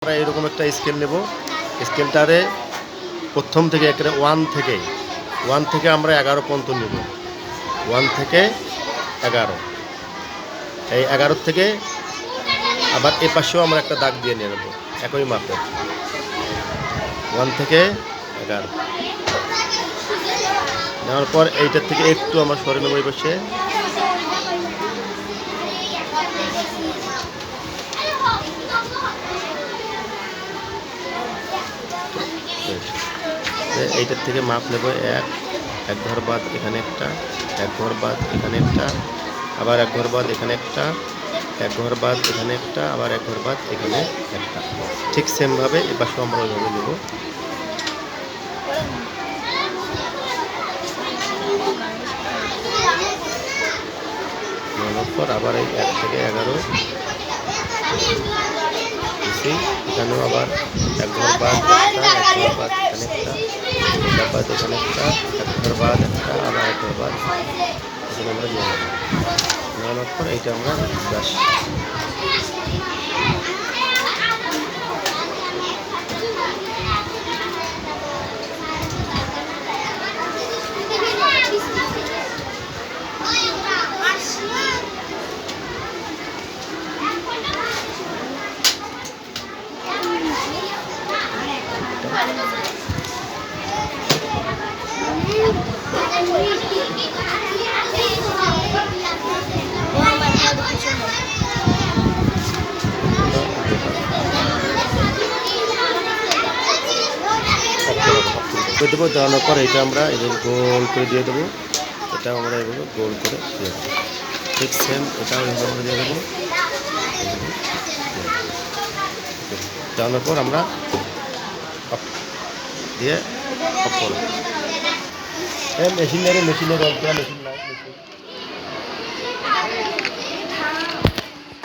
আমরা এরকম একটা স্কেল নেব। স্কেলটারে প্রথম থেকে একেবারে ওয়ান থেকে আমরা 11 পর্যন্ত নেব। 1 থেকে 11, এই 11 থেকে আবার এ পাশেও আমরা একটা দাগ দিয়ে নিয়ে নেব একই মাপে। 1 থেকে 11 নেওয়ার পর এইটার থেকে একটু আমরা সরে নেব এই পাশে। এইটার থেকে মাপ নেব এক ঘর বাদ এখানে একটা, এক ঘর বাদ এখানে একটা, আবার এক ঘর বাদ এখানে একটা, এক ঘর বাদ এখানে একটা, আবার এক ঘর বাদ এখানে একটা। ঠিক সেমভাবে এ পাশেও আমরা ওইভাবে নেব। নেওয়ার পর আবার এই 1 থেকে 11 এখানেও আবার এক ঘর বাদ একটা, এক ঘর বাদ এখানে একটা, এক বাদ এখানে একটা, এক ঘর বাদ একটা, আবার এক ঘর বাদ এখানে আমরা নিয়ে নেব। নেওয়ার পর এইটা আমরা ব্রাশ করে দেবো। দেওয়ানোর পর এটা আমরা এভাবে গোল করে দিয়ে দেবো। এটাও আমরা এভাবে গোল করে দিয়ে দেবো। ঠিক সেম এটাও এভাবে আমরা দিয়ে দেবো। দেওয়ানোর পর আমরা দিয়ে অফ করব। মেশিনের মেশিন নাই মেশিন